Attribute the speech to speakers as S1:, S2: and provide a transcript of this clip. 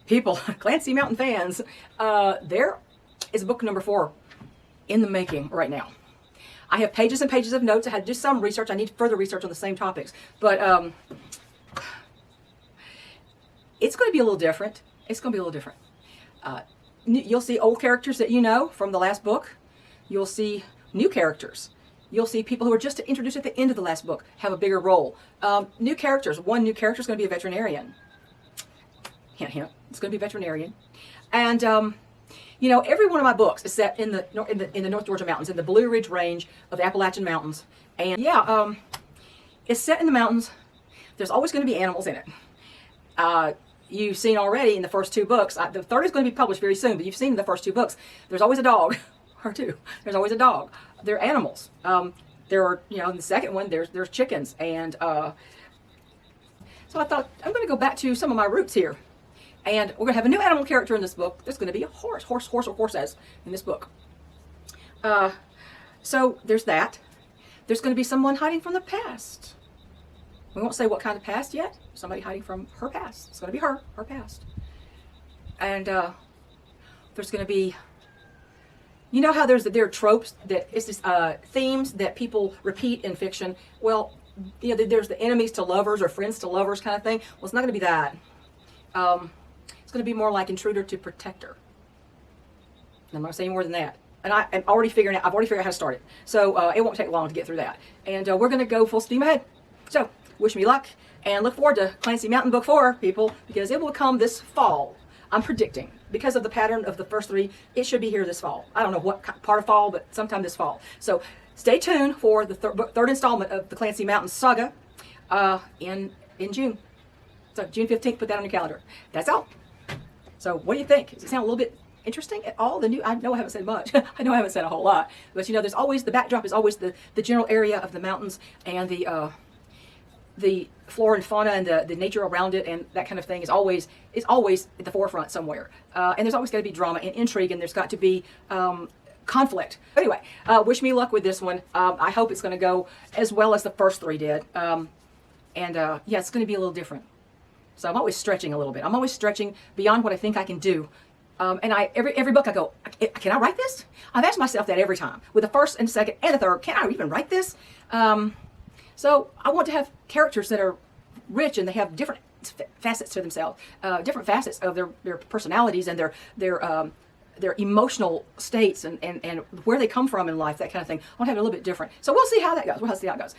S1: people, Clancy Mountain fans, there is book number 4 in the making right now. I have pages and pages of notes. I had to do some research. I need further research on the same topics. But it's going to be a little different. It's going to be a little different. You'll see old characters that you know from the last book. You'll see new characters. You'll see people who were just introduced at the end of the last book have a bigger role. New characters. One new character is going to be a veterinarian. Hint, hint. It's going to be a veterinarian. And you know, every one of my books is set in the North Georgia mountains, in the Blue Ridge Range of the Appalachian Mountains. And yeah, it's set in the mountains. There's always going to be animals in it. You've seen already in the first 2 books. The third is going to be published very soon, but you've seen in the first 2 books. There's always a dog, or 2. There's always a dog. They're animals. There are, you know, in the second one, there's chickens, and so I thought I'm going to go back to some of my roots here. And we're going to have a new animal character in this book. There's going to be a horse or horses in this book. So there's that. There's going to be someone hiding from the past. We won't say what kind of past yet. Somebody hiding from her past. It's going to be her past. And there's going to be, you know how there are tropes, that it's this, themes that people repeat in fiction. Well, you know, there's the enemies to lovers or friends to lovers kind of thing. Well, it's not going to be that. It's going to be more like intruder to protector. I'm not saying more than that. And I've already figured out how to start it. So it won't take long to get through that. And we're going to go full steam ahead. So wish me luck, and look forward to Clancy Mountain Book 4, people, because it will come this fall. I'm predicting, because of the pattern of the first 3, it should be here this fall. I don't know what part of fall, but sometime this fall. So stay tuned for the third installment of the Clancy Mountain saga in June. So June 15th, put that on your calendar. That's all. So what do you think? Does it sound a little bit interesting at all? I know I haven't said much. I know I haven't said a whole lot. But you know, there's always, the backdrop is always the general area of the mountains, and the flora and fauna and the nature around it, and that kind of thing is always at the forefront somewhere. And there's always got to be drama and intrigue, and there's got to be conflict. Anyway, wish me luck with this one. I hope it's going to go as well as the first 3 did. Yeah, it's going to be a little different. So I'm always stretching a little bit. I'm always stretching beyond what I think I can do. And every book I go, can I write this? I've asked myself that every time. With the first and the second and the third, can I even write this? So I want to have characters that are rich, and they have different facets to themselves, different facets of their personalities and their emotional states and where they come from in life, that kind of thing. I want to have it a little bit different. So we'll see how that goes. We'll see how it goes.